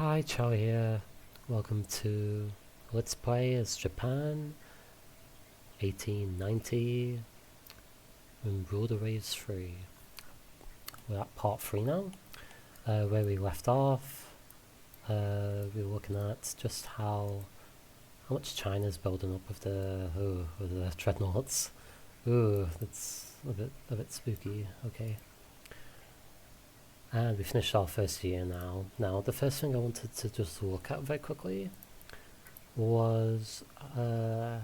Hi, Chow here. Welcome to Let's Play as Japan 1890 and Rule the Waves 3. We're at part 3 now, where we left off. We were looking at just how much China's building up with the dreadnoughts. Ooh, that's a bit spooky. Okay. And we finished our first year now. Now, the first thing I wanted to just look at very quickly was I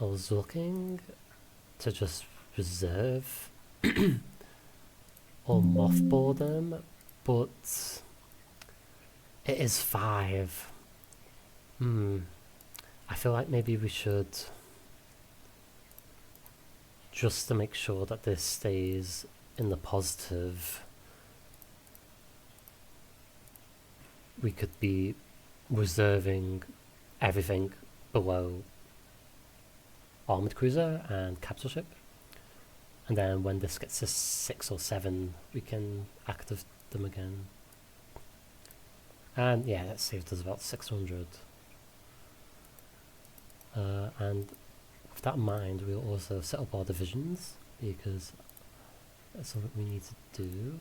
was looking to just reserve or mothball them, but it is 5. I feel like maybe we should, just to make sure that this stays in the positive, we could be reserving everything below armored cruiser and capital ship, and then when this gets to 6 or 7 we can active them again. And yeah, that saved us about 600. And with that in mind, we'll also set up our divisions, because that's something we need to do.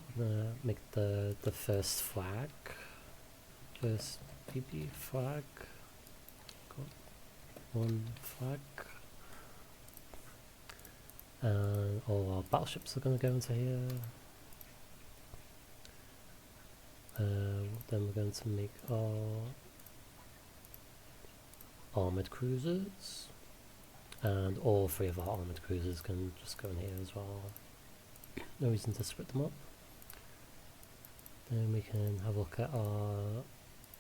Make the first flag, first PP flag. Got 1 flag. And all our battleships are going to go into here. Then we're going to make our armoured cruisers, and all 3 of our armoured cruisers can just go in here as well. No reason to split them up. Then we can have a look at our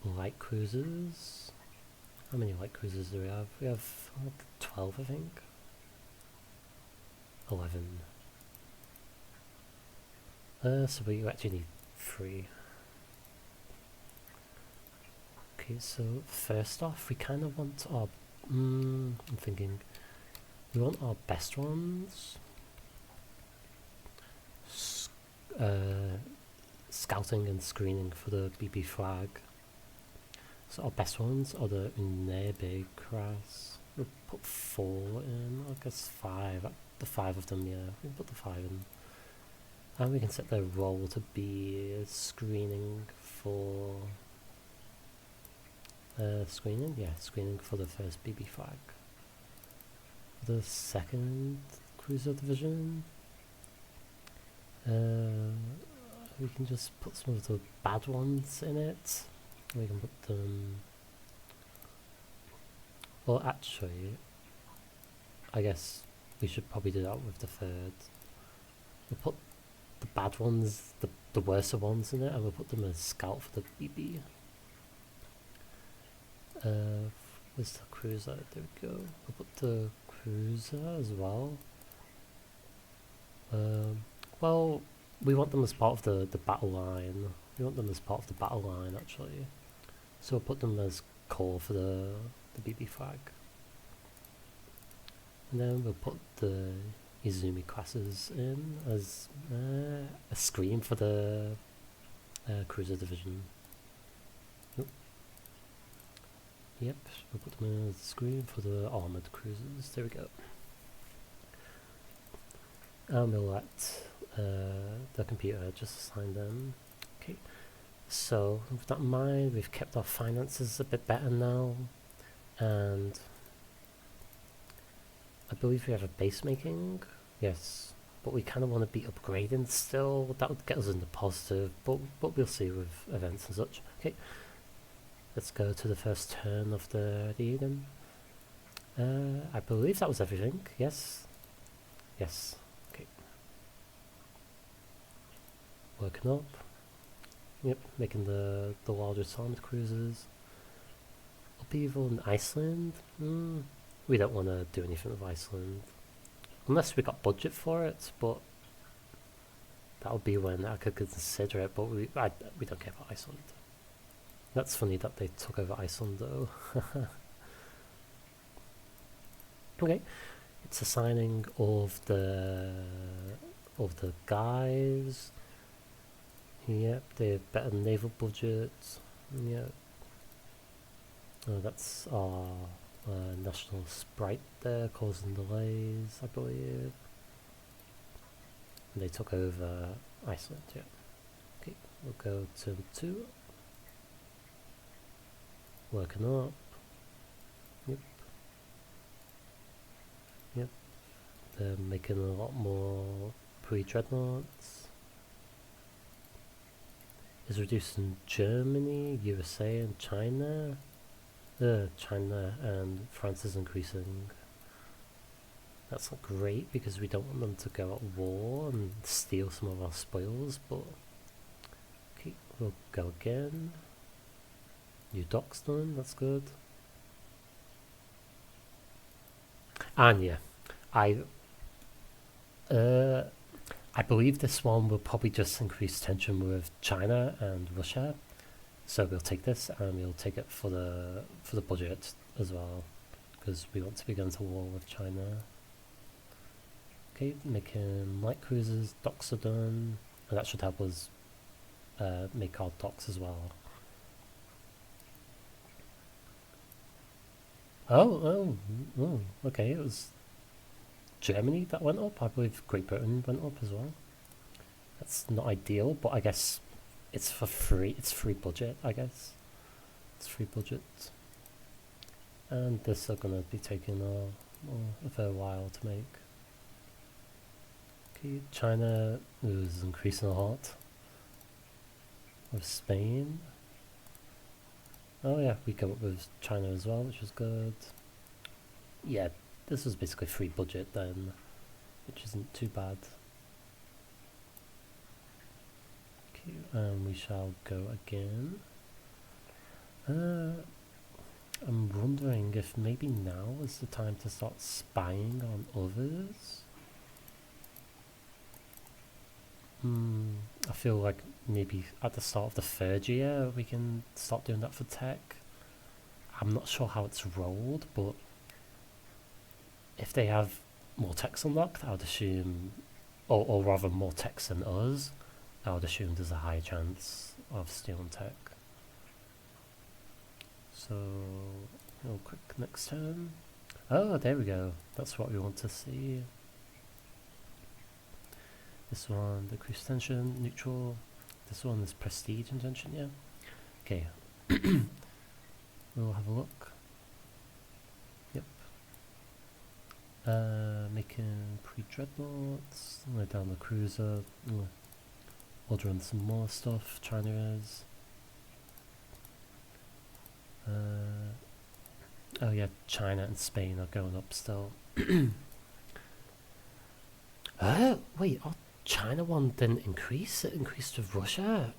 light cruisers. How many light cruisers do we have? We have like 12, I think. 11. So we actually need 3. Okay, so first off, we kind of want our... I'm thinking... we want our best ones. Scouting and screening for the BP flag. So our best ones are the Unebe class. We'll put 4 in, I guess 5. The 5 of them, yeah, we can put the 5 in. And we can set their role to be screening for... screening for the first BB flag. The second cruiser division, we can just put some of the bad ones in it. We can put them... well, actually, I guess we should probably do that with the 3rd. We'll put the bad ones, the worser ones in it, and we'll put them as scout for the BB. Where's the cruiser? There we go. We'll put the cruiser as well. Well, we want them as part of the battle line. We want them as part of the battle line, actually. So we'll put them as core for the BB flag. And then we'll put the Izumi classes in as a screen for the cruiser division. Yep, we'll put them in as a screen for the armoured cruisers. There we go. And we'll let the computer just assign them. Okay, so with that in mind, we've kept our finances a bit better now, and I believe we have a base making. Yes, but we kind of want to be upgrading still. That would get us into positive, but we'll see with events and such. Okay, let's go to the first turn of the evening. I believe that was everything. Yes. Yes. Okay. Working up. Yep, making the largest armoured cruisers. Upheaval in Iceland. We don't want to do anything with Iceland. Unless we got budget for it, but that would be when I could consider it, but we don't care about Iceland. That's funny that they took over Iceland though. Okay, it's assigning all of the guys. Yep, they have better naval budgets. Yep. Oh, that's our national sprite there causing delays, I believe. And they took over Iceland, yeah. Okay, we'll go to 2. Working up. Yep. Yep. They're making a lot more pre-dreadnoughts. Is reducing Germany, USA and China. China and France is increasing. That's not great because we don't want them to go at war and steal some of our spoils, but okay, we'll go again. New docks done, that's good. And yeah, I believe this one will probably just increase tension with China and Russia. So we'll take this and we'll take it for the budget as well, because we want to be going to war with China. Okay, making light cruisers, docks are done, and that should help us make our docks as well. Oh, okay, it was Germany that went up. I believe Great Britain went up as well. That's not ideal, but I guess it's for free. It's free budget, I guess. It's free budget. And this are going to be taking a fair while to make. Okay, China is increasing a lot. With Spain. Oh yeah, we come up with China as well, which is good. Yeah, this was basically free budget then, which isn't too bad. Okay, and we shall go again. I'm wondering if maybe now is the time to start spying on others. I feel like maybe at the start of the 3rd year we can start doing that for tech. I'm not sure how it's rolled, but if they have more techs unlocked, I would assume, or rather more techs than us, I would assume there's a higher chance of stealing tech. So, real quick, next turn. Oh, there we go. That's what we want to see. This one, decreased tension, neutral. This one is prestige intention, yeah. Okay. We'll have a look. Yep. Making pre-dreadnoughts. We're down the cruiser. Ordering some more stuff. China is. Oh yeah, China and Spain are going up still. Wait, our China one didn't increase, it increased with Russia.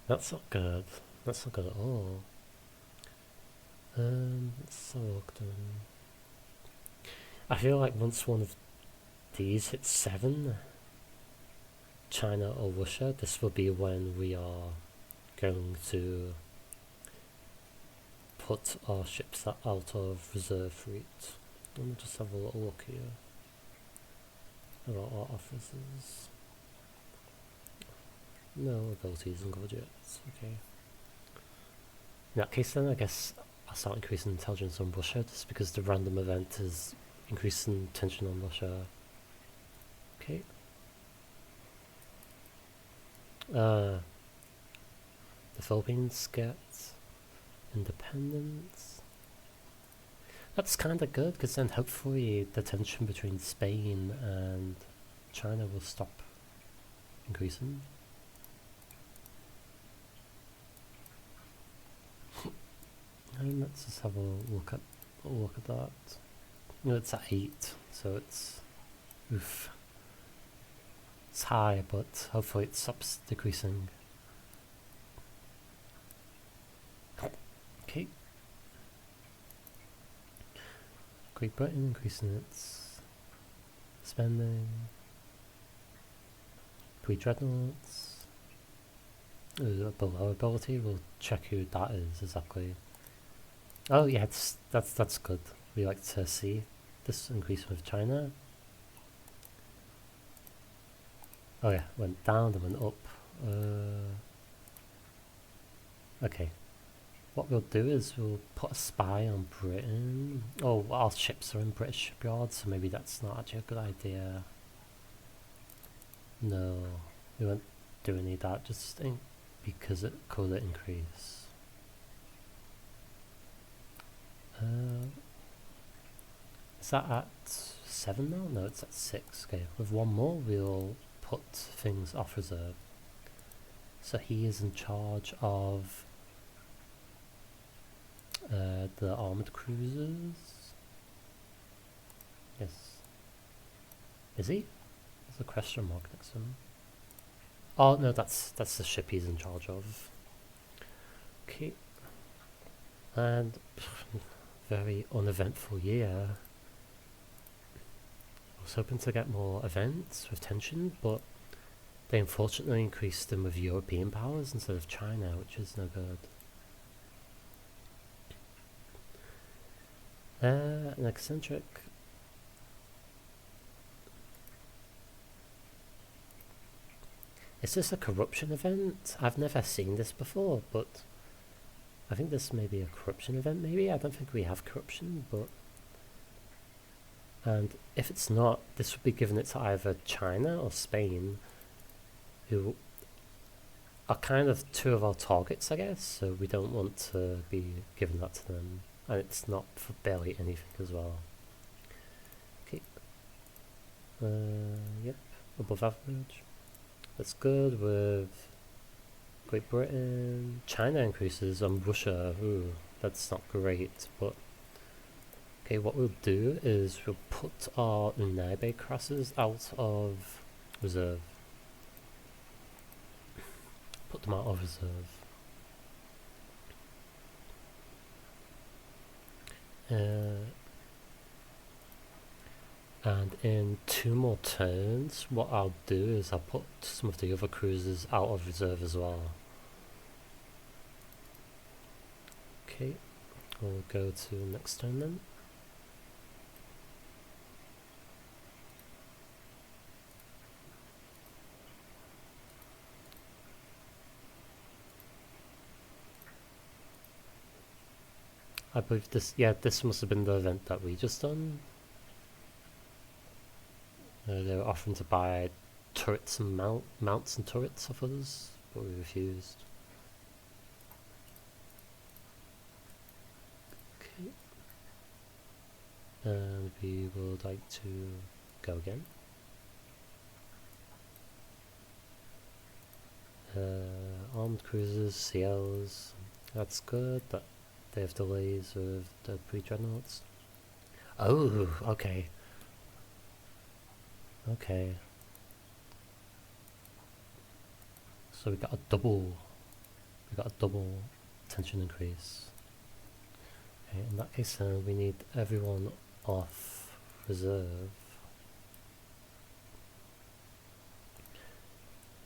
That's not good. That's not good at all. Let's have a look then. I feel like once one of these hits 7, China or Russia, this will be when we are going to put our ships out of reserve fleet. Let me just have a little look here about our officers. No abilities and gadgets, okay. In that case then, I guess I'll start increasing intelligence on Russia, just because the random event is increasing tension on Russia. Okay. The Philippines get independence. That's kind of good, because then hopefully the tension between Spain and China will stop increasing. And let's just have a look at that. No, it's at 8, so it's oof. It's high, but hopefully it stops decreasing. Okay. Great Britain increasing its spending. Pre-dreadnoughts. Below ability, we'll check who that is exactly. Oh yeah, that's good. We like to see this increase with China. Oh yeah, went down, then went up. Okay. What we'll do is we'll put a spy on Britain. Oh, our ships are in British shipyards, so maybe that's not actually a good idea. No, we won't do any of that, just think because it could increase. Is that at 7 now? No, it's at 6. Okay, with one more we'll put things off reserve. So he is in charge of the armoured cruisers. Yes. Is he? There's a question mark next to him. Oh no, that's the ship he's in charge of. Okay. And very uneventful year. I was hoping to get more events with tension, but they unfortunately increased them with European powers instead of China, which is no good. An eccentric. Is this a corruption event? I've never seen this before, but I think this may be a corruption event, maybe? I don't think we have corruption, but... And if it's not, this would be given it to either China or Spain, who are kind of two of our targets, I guess, so we don't want to be giving that to them. And it's not for barely anything as well. Okay. Yep, above average. That's good with Great Britain. China increases on Russia. Ooh, that's not great, but... Okay, what we'll do is we'll put our Unaibe crosses out of reserve. Put them out of reserve. And in 2 more turns, what I'll do is I'll put some of the other cruisers out of reserve as well. Okay, we'll go to next turn then. I believe this, yeah, this must have been the event that we just done. They were offering to buy turrets and mounts and turrets off us, but we refused. Okay. And we would like to go again. Armed cruisers, CLs, that's good, but they have delays with the pre-dreadnoughts. Oh, okay. Okay. So we got a double tension increase. Okay, in that case then we need everyone off reserve.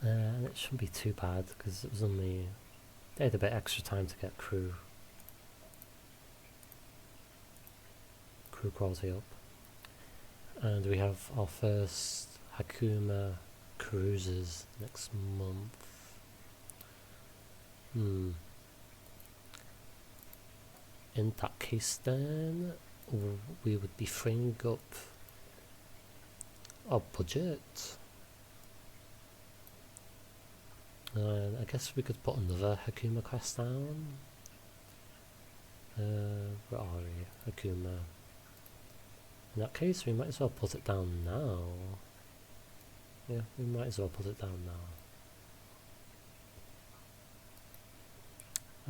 And it shouldn't be too bad because it was only, they had a bit extra time to get crew quality up. And we have our first Hakuma cruises next month. In that case then, we would be freeing up our budget. And I guess we could put another Hakuma quest down. Where are we? Hakuma. In that case, we might as well put it down now. Yeah, we might as well put it down now.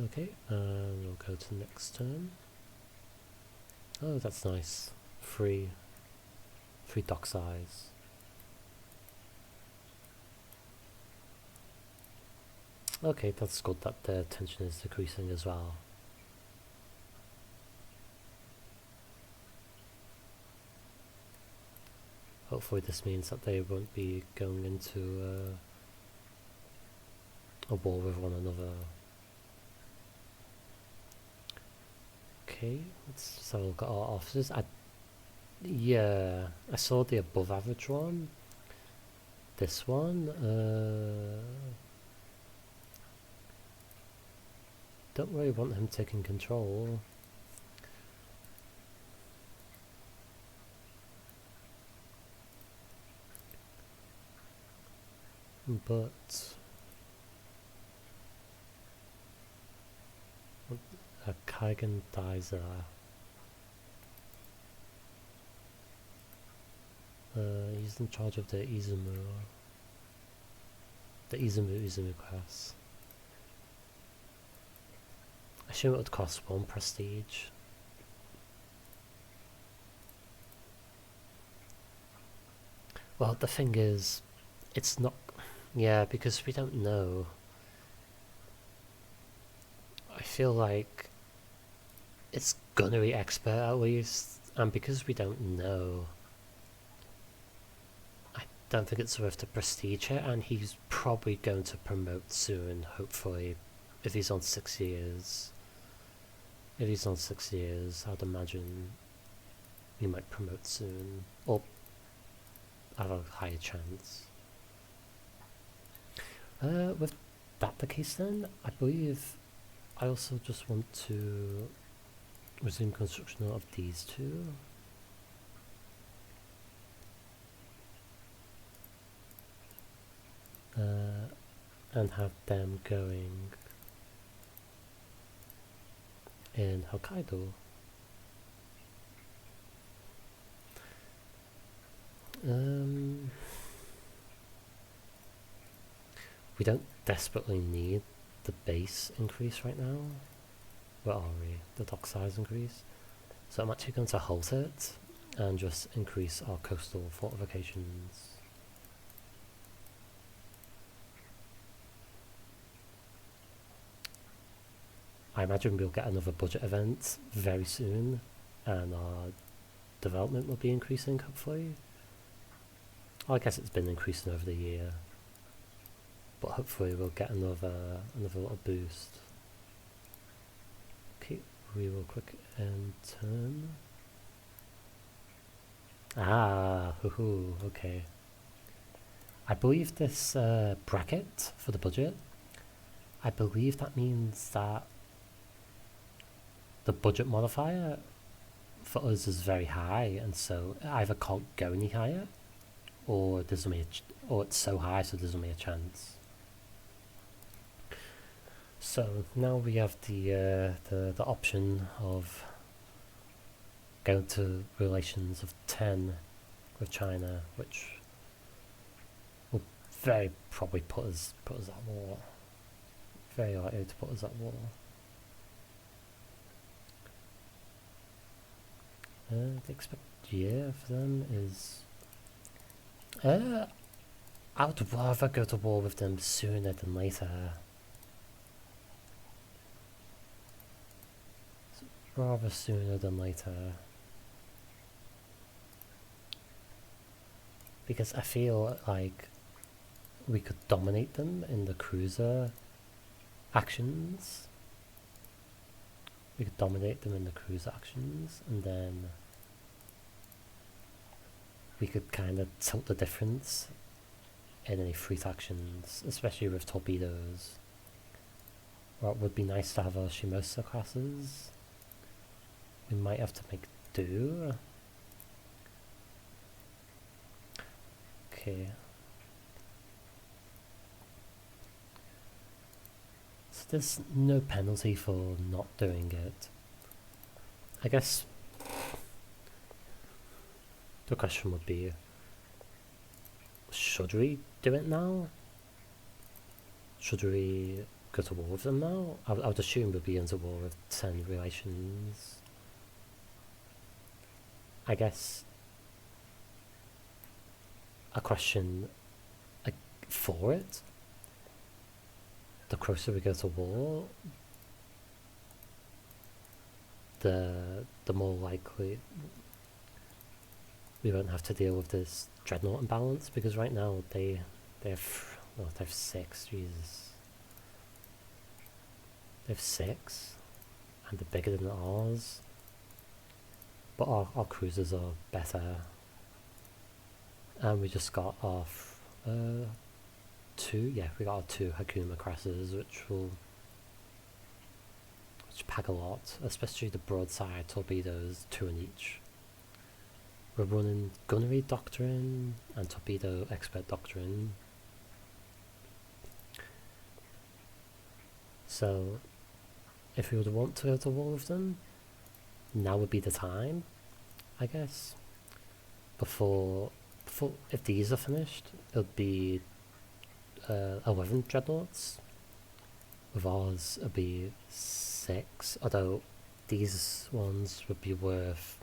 Okay, and we'll go to the next turn. Oh, that's nice. Free dock size. Okay, that's good that the tension is decreasing as well. Hopefully this means that they won't be going into a war with one another. Okay, let's just have a look at our officers. Yeah, I saw the above average one. this one, don't really want him taking control. But a Kaigan Dizer. He's in charge of the Izumu class. I assume it would cost 1 prestige. Well, the thing is, it's not... Yeah, because we don't know. I feel like it's gonna be expert at least, and because we don't know, I don't think it's worth the prestige here, and he's probably going to promote soon, hopefully, if he's on 6 years. If he's on 6 years, I'd imagine he might promote soon, or have a higher chance. With that the case then, I believe I also just want to resume construction of these two. And have them going in Hokkaido. We don't desperately need the base increase right now. Where are we? The dock size increase. So I'm actually going to halt it and just increase our coastal fortifications. I imagine we'll get another budget event very soon, and our development will be increasing, hopefully. Well, I guess it's been increasing over the year, but hopefully we'll get another little boost. Okay, we will click and turn. Ah, hoo-hoo, okay. I believe this bracket for the budget, I believe that means that the budget modifier for us is very high, and so it either can't go any higher, or there's only or it's so high so there's only a chance. So now we have the option of going to relations of 10 with China, which will very probably put us at war. Very likely to put us at war. The expected year for them is... I would rather go to war with them sooner than later. Rather sooner than later. Because I feel like we could dominate them in the cruiser actions. We could dominate them in the cruiser actions, and then we could kind of tilt the difference in any fleet actions, especially with torpedoes. Well, it would be nice to have our Shimosa classes. We might have to make do. Okay. So there's no penalty for not doing it. I guess the question would be, should we do it now? Should we go to war with them now? I would assume we'd be into war with 10 relations. I guess a question for it, the closer we go to war, the more likely we won't have to deal with this dreadnought imbalance, because right now they have 6, Jesus. They have 6, and they're bigger than ours. But our cruisers are better. And we just got our two, yeah, we got our two Hakuma Crasses, which pack a lot, especially the broadside torpedoes, 2 in each. We're running Gunnery Doctrine and Torpedo Expert Doctrine. So, if we would want to go to war with them, now would be the time, I guess. Before if these are finished, it would be 11 dreadnoughts. With ours, it'd be 6. Although these ones would be worth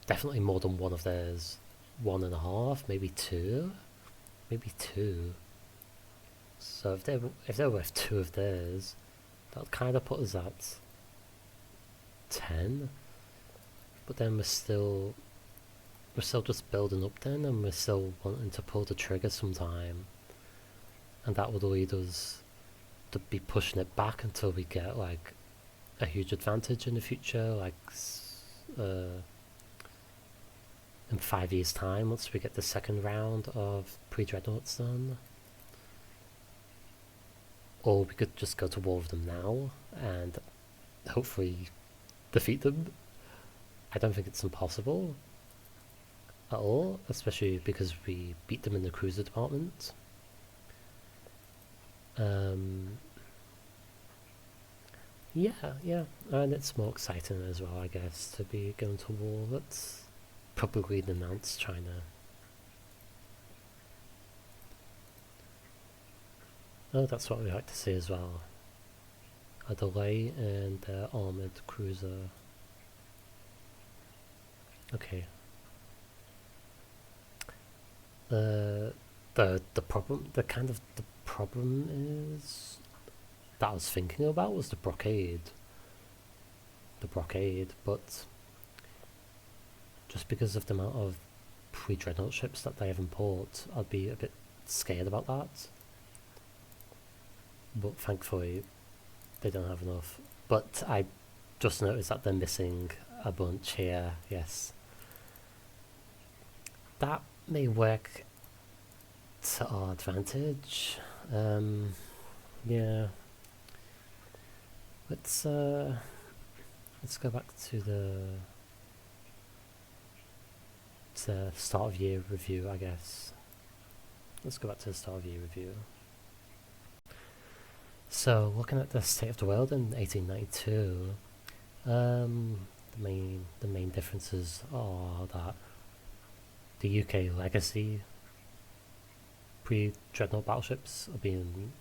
definitely more than one of theirs. 1.5, maybe 2, maybe 2. So if they're worth 2 of theirs, that would kind of put us at 10. But then we're still just building up then, and we're still wanting to pull the trigger sometime, and that would lead us to be pushing it back until we get like a huge advantage in the future, like in 5 years time, once we get the second round of pre-dreadnoughts done. Or we could just go to war with them now and hopefully defeat them. I don't think it's impossible at all, especially because we beat them in the cruiser department. Yeah, and it's more exciting as well, I guess, to be going to war. Let's probably denounce China. Oh, that's what we like to see as well. A delay in the armoured cruiser. Okay. The problem is that I was thinking about was the blockade. But just because of the amount of pre-dreadnought ships that they have in port, I'd be a bit scared about that. But thankfully, they don't have enough. But I just noticed that they're missing a bunch here, yes. That may work to our advantage. Yeah. Let's go back to the start of year review, I guess. Let's go back to the start of year review. So, looking at the state of the world in 1892, the main differences are that the UK legacy pre-dreadnought battleships are being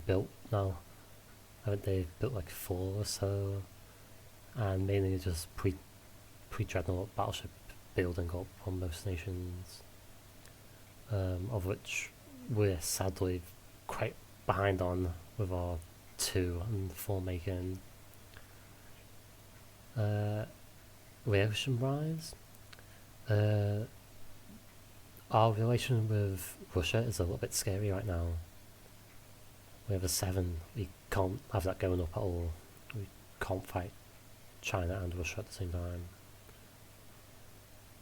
built now. They've built like 4 or so, and mainly just pre-dreadnought battleship building up on most nations, of which we're sadly quite behind on with our 2 and 4 making. Relation rise. Our relation with Russia is a little bit scary right now. We have a 7. We can't have that going up at all. We can't fight China and Russia at the same time.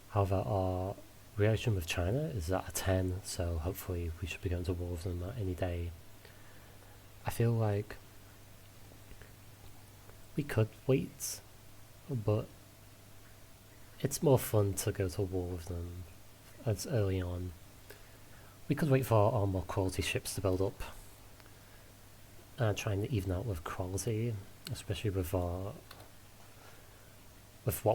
However, our relation with China is at a 10, so hopefully we should be going to war with them any day. I feel like we could wait, but it's more fun to go to war with them as early on. We could wait for our more quality ships to build up, trying to even out with quality, especially with what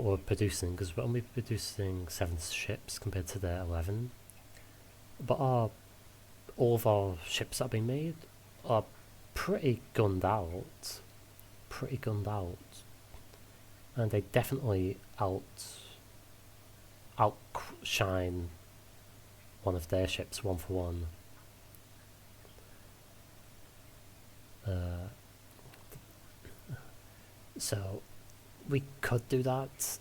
we're producing, because we're only producing 7 ships compared to their 11. But all of our ships that are being made are pretty gunned out, and they definitely outshine one of their ships 1 for 1. So we could do that,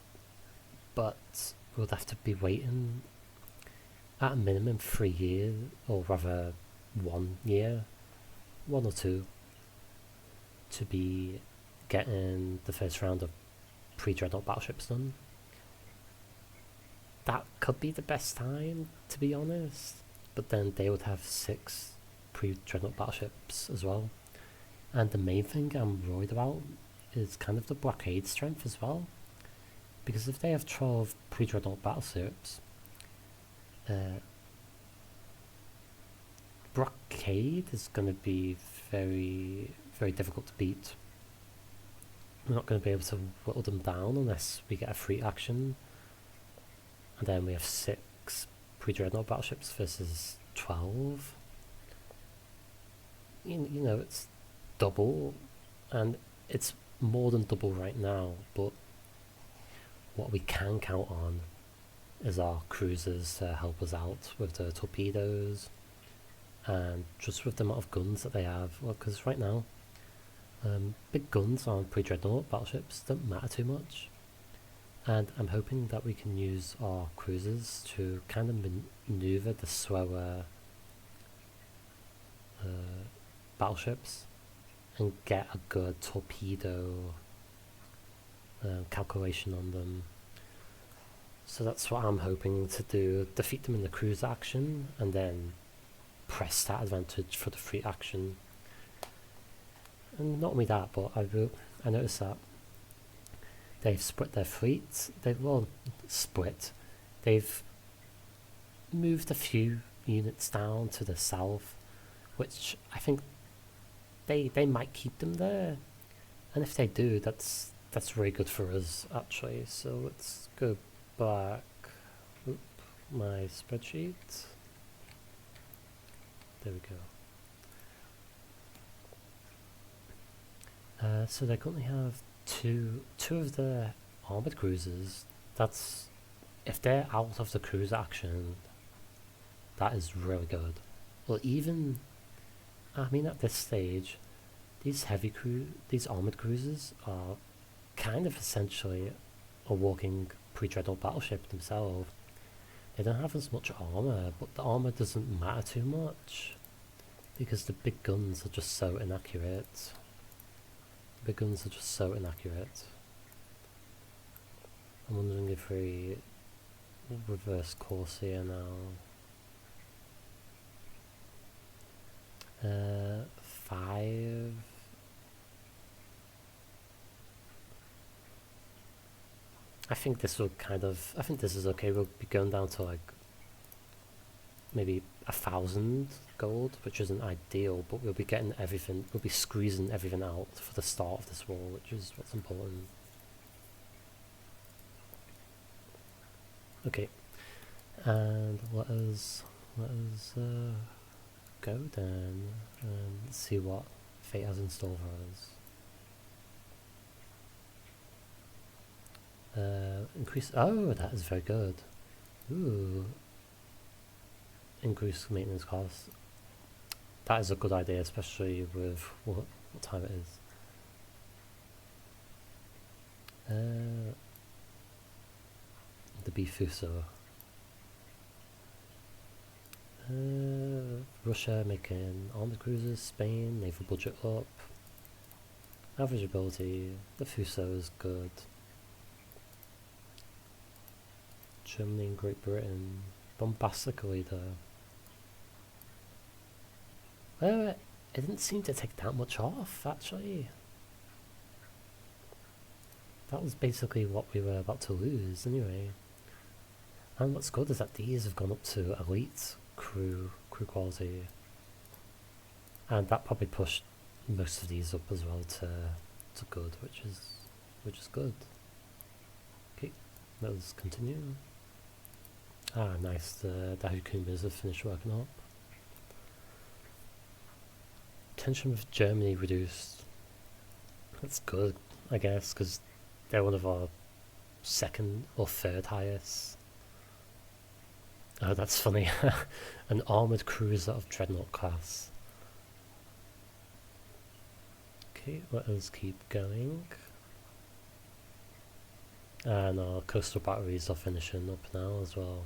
but we'll have to be waiting at a minimum 3 years, or rather 1 year, 1 or 2, to be getting the first round of pre-dreadnought battleships done. That could be the best time, to be honest. but then they would have 6 pre-dreadnought battleships as well. And the main thing I'm worried about is kind of the blockade strength as well, because if they have 12 pre-dreadnought battleships, blockade is going to be very, very difficult to beat. We're not going to be able to whittle them down unless we get a free action, and then we have 6 pre-dreadnought battleships versus 12. You know, it's double, and it's more than double right now, but what we can count on is our cruisers to help us out with the torpedoes and just with the amount of guns that they have. Well, because right now big guns on pre-dreadnought battleships don't matter too much, and I'm hoping that we can use our cruisers to kind of maneuver the slower battleships and get a good torpedo calculation on them. So that's what I'm hoping to do, defeat them in the cruise action and then press that advantage for the free action. And not only that, but I noticed that they've split their fleets. They've moved a few units down to the south, which I think they might keep them there, and if they do, that's really good for us actually. So let's go back. Oop, my spreadsheet. There we go. So they currently have two of the armored cruisers. That's, if they're out of the cruise action, that is really good. Well, even, I mean, at this stage, these armored cruisers are kind of essentially a walking pre-dreadnought battleship themselves. They don't have as much armor, but the armor doesn't matter too much because the big guns are just so inaccurate. Big guns are just so inaccurate. I'm wondering if we reverse course here now. 5. I think this will I think this is okay. We'll be going down to like maybe 1,000 gold, which isn't ideal, but we'll be getting everything, we'll be squeezing everything out for the start of this war, which is what's important. Okay, and let us go then and see what fate has in store for us. Increase, oh, that is very good. Ooh. Increase maintenance costs. That is a good idea, especially with what time it is. The Bifuso. Russia making armored cruisers. Spain, naval budget up. Average ability. The Fuso is good. Germany and Great Britain. Bombastically though. It didn't seem to take that much off, actually. That was basically what we were about to lose, anyway. And what's good is that these have gone up to elite crew quality. And that probably pushed most of these up as well to good, which is good. Okay, let's continue. Ah, nice, the Dahukumas have finished working up. Tension with Germany reduced. That's good, I guess, because they're one of our second or third highest. Oh, that's funny. An armoured cruiser of Dreadnought class. Okay, let us keep going. And our coastal batteries are finishing up now as well.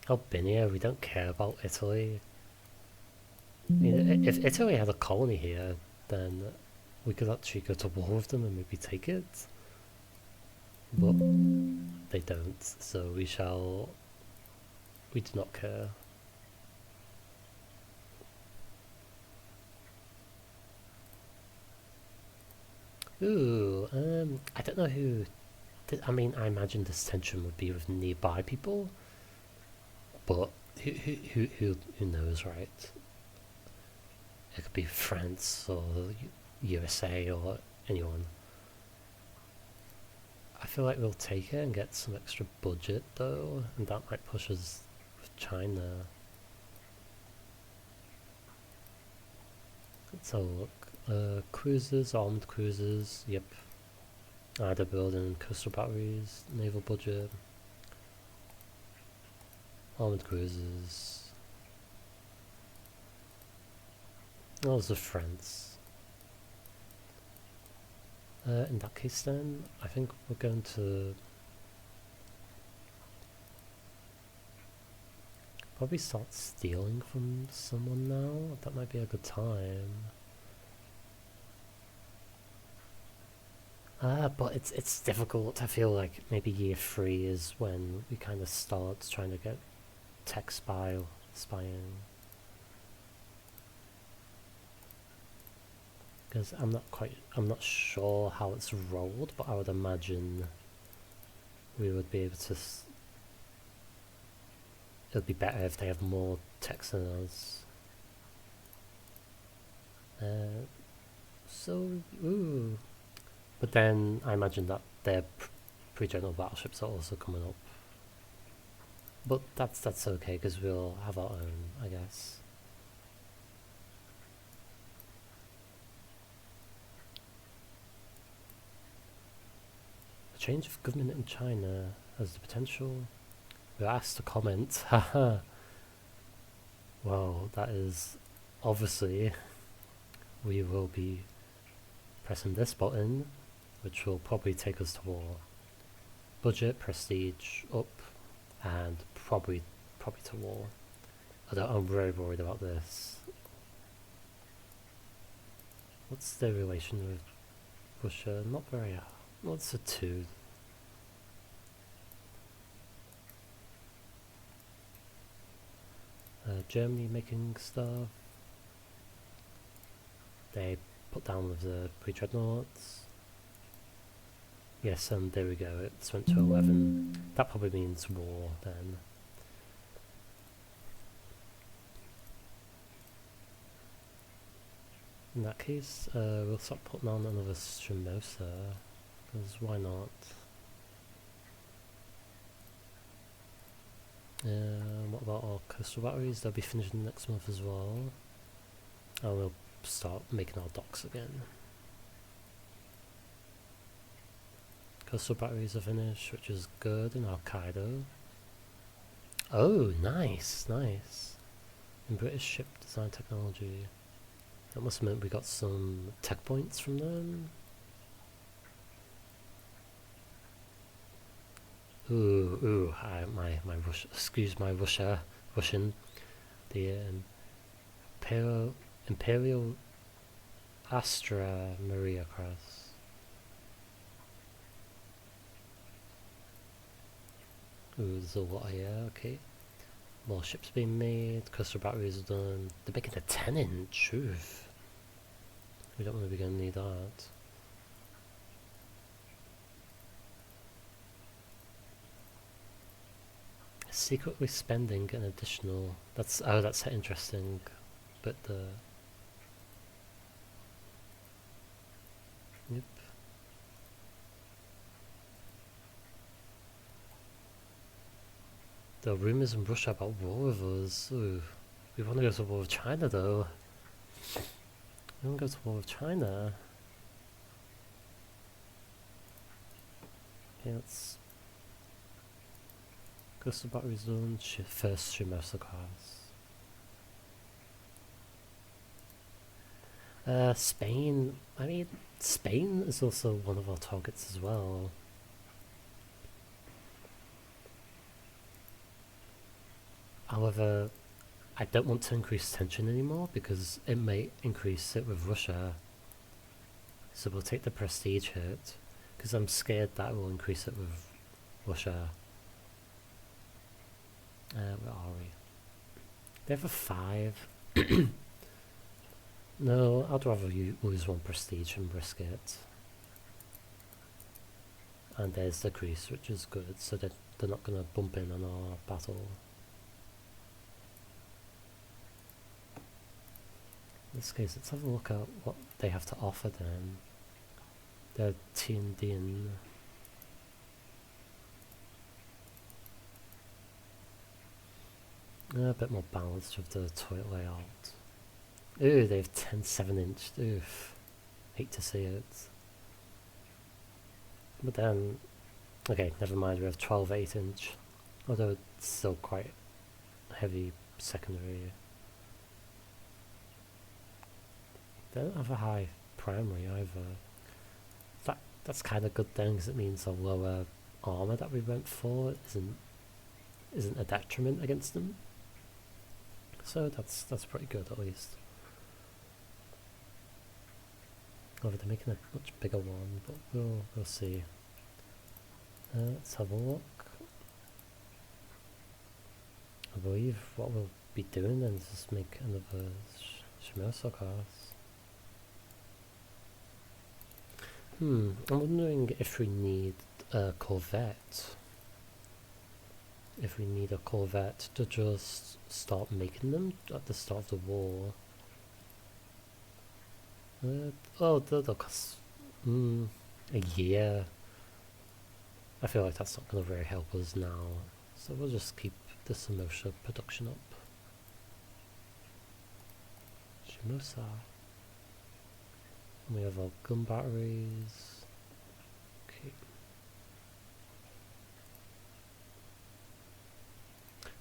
Albania, we don't care about Italy. I mean, if Italy had a colony here, then we could actually go to war with them and maybe take it. But they don't, so we shall We do not care. Ooh, I don't know who. I mean, I imagine this tension would be with nearby people, but who knows, right? It could be France or USA or anyone. I feel like we'll take it and get some extra budget though, and that might push us with China. Let's have a look. Cruisers, armed cruisers, yep. They're building coastal batteries, naval budget, armed cruisers. Those are France. In that case then, I think we're going to probably start stealing from someone now. That might be a good time. But it's difficult. I feel like maybe year 3 is when we kind of start trying to get tech spying. Because I'm not sure how it's rolled, but I would imagine we would be able to. It would be better if they have more techs than us. Ooh. But then I imagine that their pre-general battleships are also coming up. But that's okay because we'll have our own, I guess. A change of government in China has the potential. We're asked to comment. Haha. Well, that is obviously we will be pressing this button, which will probably take us to war. Budget, prestige, up, and probably to war. I'm very worried about this. What's their relation with Russia? Not very. What's a 2? Germany making stuff. They put down with the pre-dreadnoughts. Yes, and there we go. It's went to 11. That probably means war then. In that case, we'll start putting on another Shimosa, because why not? What about our coastal batteries? They'll be finishing next month as well. And we'll start making our docks again. Coastal batteries are finished, which is good in Hokkaido. Oh, nice. In British ship design technology. That must have meant we got some tech points from them. Ooh, my excuse my Russian. The Imperial Astra Maria class. Ooh, there's a lot here, okay. More ships being made, coastal batteries are done. They're making a 10-inch, oof. We don't want to be going to need that. Secretly spending an additional. That's interesting. But yep. There are rumours in Russia about war with us. Ooh. We want to go to war with China though. We want to go to war with China. Okay, let's coastal batteries done. First Shimosa class. Spain. I mean, Spain is also one of our targets as well. However, I don't want to increase tension anymore because it may increase it with Russia. So we'll take the prestige hit because I'm scared that will increase it with Russia. Where are we? They have a 5. No, I'd rather lose 1 prestige and risk it. And there's the crease, which is good, so that they're not going to bump in on our battle. In this case, let's have a look at what they have to offer then. They're tuned in. A bit more balanced with the turret layout. Ooh, they have 10 7-inch. Oof. Hate to see it. But then, okay, never mind, we have 12 8-inch. Although it's still quite heavy secondary. They don't have a high primary either. That's kind of good then, because it means the lower armor that we went for isn't a detriment against them. So that's pretty good at least. Although they're making a much bigger one, but we'll see. Let's have a look. I believe what we'll be doing then is just make another Shimosa class. I'm wondering if we need a Corvette. If we need a Corvette to just start making them at the start of the war. They'll cost a year. I feel like that's not going to really help us now, so we'll just keep the Shimosa production up. Shimosa. And we have our gun batteries. Okay.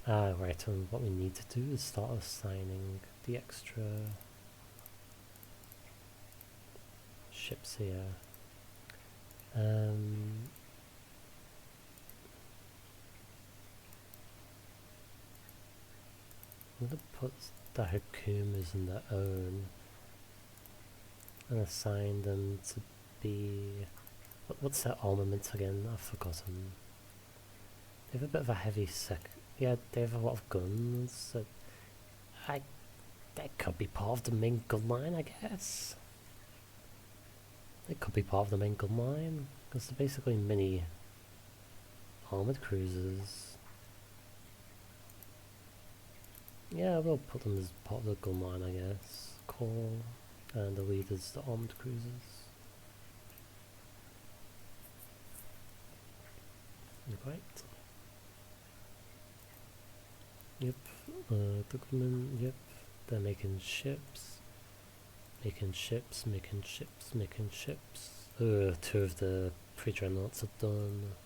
Right, and what we need to do is start assigning the extra ships here. I'm going to put the Hakumas in their own and assign them to be... What's their armament again? I've forgotten. They have a bit of a heavy yeah, they have a lot of guns. So that could be part of the main gun line, I guess. It could be part of the main gun line, because they're basically mini armoured cruisers. Yeah, we'll put them as part of the gun line, I guess. Core, and the leaders, the armoured cruisers. Right. Yep, the government, yep, they're making ships. Making ships. 2 of the pre-dreadnoughts are done.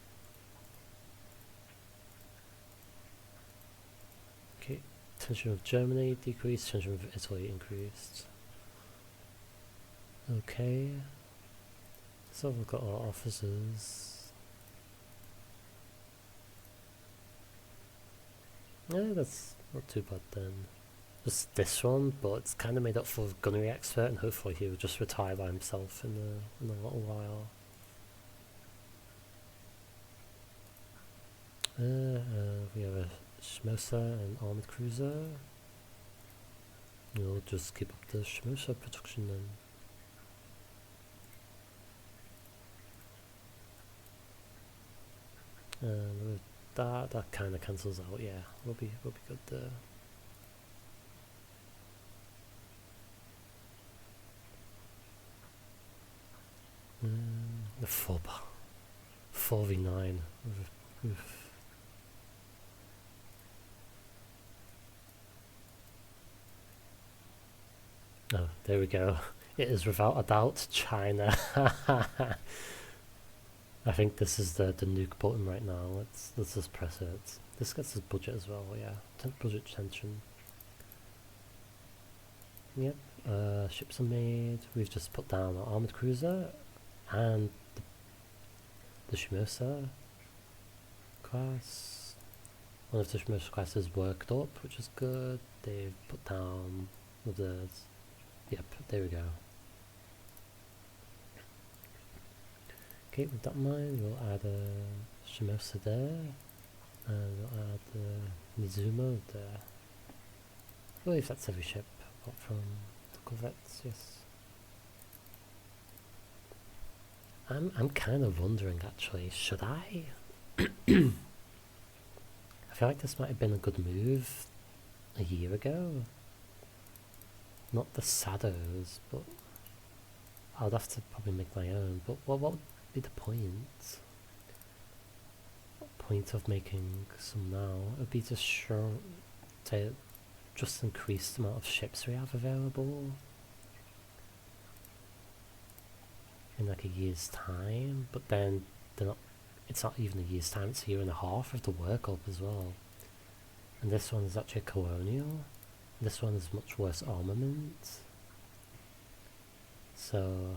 Okay, tension with Germany decreased, tension with Italy increased. Okay, so we've got our officers. Yeah, that's not too bad then. Just this one, but it's kind of made up for gunnery expert, and hopefully he will just retire by himself in a little while. We have a Shimosa and armoured cruiser. We'll just keep up the Shimosa production then. That kind of cancels out. Yeah, we'll be good there. The 4v9. Oof. Oh, there we go. It is without a doubt China. I think this is the nuke button right now. Let's just press it. This gets us budget as well, yeah. Budget tension. Yep, ships are made. We've just put down our armoured cruiser and the Shimosa class. One of the Shimosa classes worked up, which is good. They've put down others. Yep, there we go. Okay, with that in mind, we'll add a Shimosa there. And we'll add the Mizumo there. I believe that's every ship apart from the corvettes, yes. I'm kind of wondering actually, should I? I feel like this might have been a good move a year ago. Not the Sados, but I'd have to probably make my own. But what would be the point? What point of making some now? It would be to just increase the amount of ships we have available in like a year's time, but then they're not. It's not even a year's time, it's a year and a half of the work up as well. And this one is actually a colonial. This one is much worse armament. So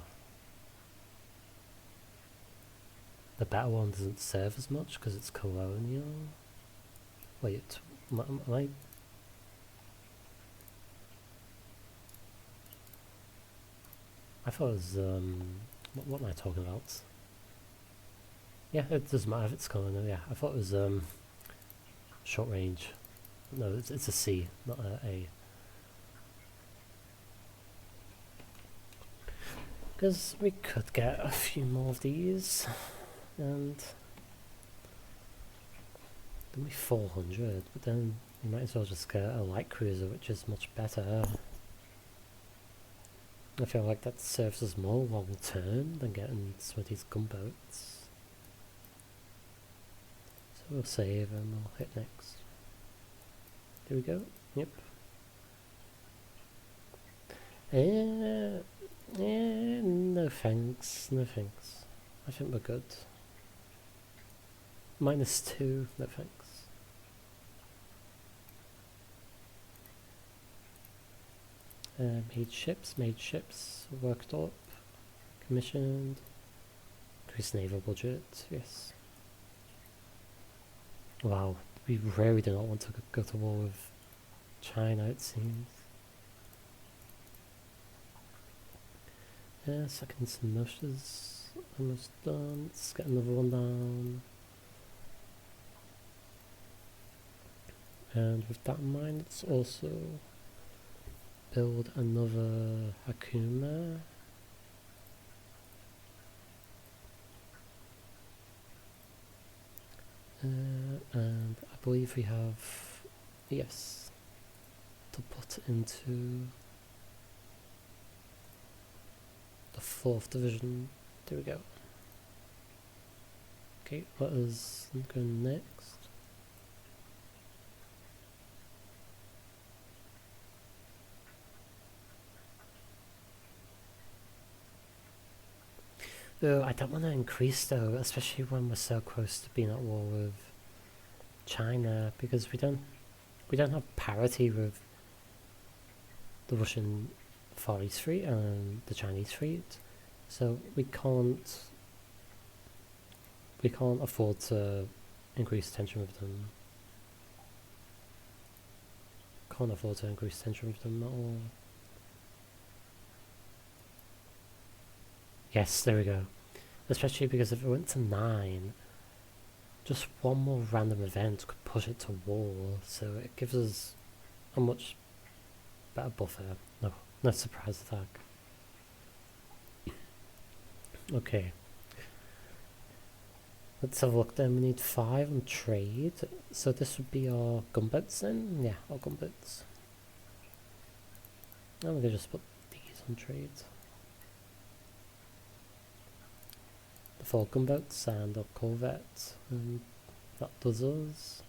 the better one doesn't serve as much because it's colonial. Wait, am I? I thought it was, what am I talking about? Yeah, it doesn't matter if it's colonial, yeah. I thought it was, short range. No, it's a C, not a A. Because we could get a few more of these, and then we 400, but then we might as well just get a light cruiser, which is much better. I feel like that serves us more long term than getting some of these gunboats. So we'll save and we'll hit next. Here we go. Yep. No thanks. No thanks. I think we're good. -2. No thanks. Made ships, worked up, commissioned, increased naval budget, yes. Wow, we really do not want to go to war with China, it seems. Second Sino-Japanese almost done, let's get another one down. And with that in mind, let's also build another Hakuma. And I believe we have, yes, to put into the 4th division. There we go. Okay, let us go next. Though I don't want to increase though, especially when we're so close to being at war with China, because we don't have parity with the Russian Far East Fleet and the Chinese fleet, so we can't afford to increase tension with them. Can't afford to increase tension with them at all. Yes, there we go. Especially because if it went to 9, just one more random event could push it to war, so it gives us a much better buffer. No surprise attack. Okay. Let's have a look then. We need 5 on trade. So this would be our gunboats then? Yeah, our gunboats. And we can just put these on trade. The 4 gunboats and our corvette. And that does us.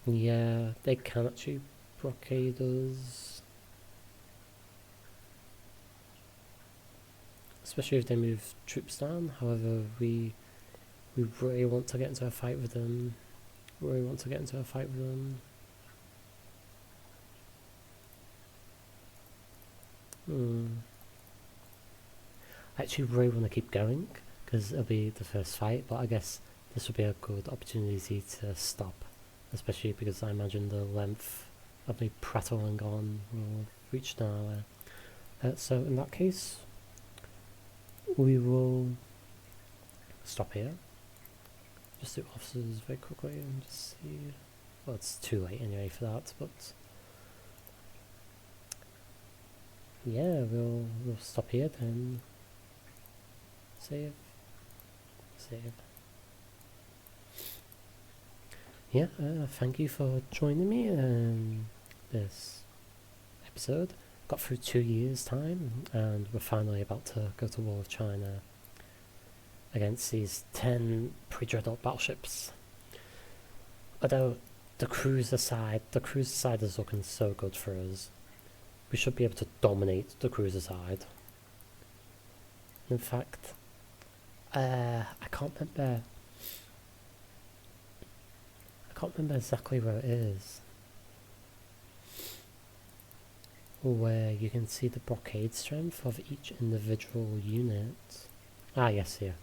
Yeah, they can actually blockade us. Especially if they move troops down. However, we really want to get into a fight with them. I actually really want to keep going because it'll be the first fight, but I guess this would be a good opportunity to stop, especially because I imagine the length of me prattling on will reach an hour. So in that case, we will stop here. Just do officers very quickly and just see. Well, it's too late anyway for that, but yeah, we'll stop here then. Save. Yeah, thank you for joining me in this episode. Got through 2 years' time, and we're finally about to go to war with China against these 10 pre-dreadnought battleships. Although the cruiser side is looking so good for us. We should be able to dominate the cruiser side. In fact, I can't remember exactly where it is, where you can see the blockade strength of each individual unit. Ah, yes, here.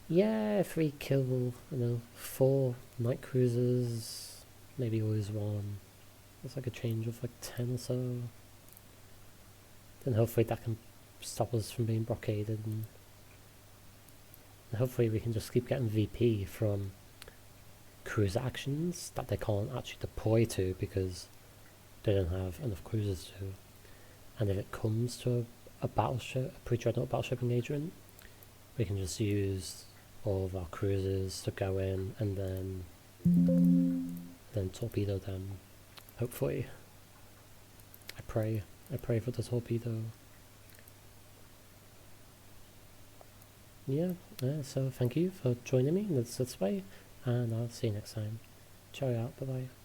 Yeah, if we kill, 4 night cruisers, maybe lose 1, it's like a change of like 10 or so. Then hopefully that can stop us from being blockaded, and hopefully we can just keep getting VP from cruiser actions that they can't actually deploy to because they don't have enough cruisers to. And if it comes to a battleship, a pre-dreadnought battleship engagement, we can just use all of our cruisers to go in and then torpedo them. Hopefully. I pray for the torpedo. Yeah, so thank you for joining me in this way, and I'll see you next time. Ciao out, bye bye.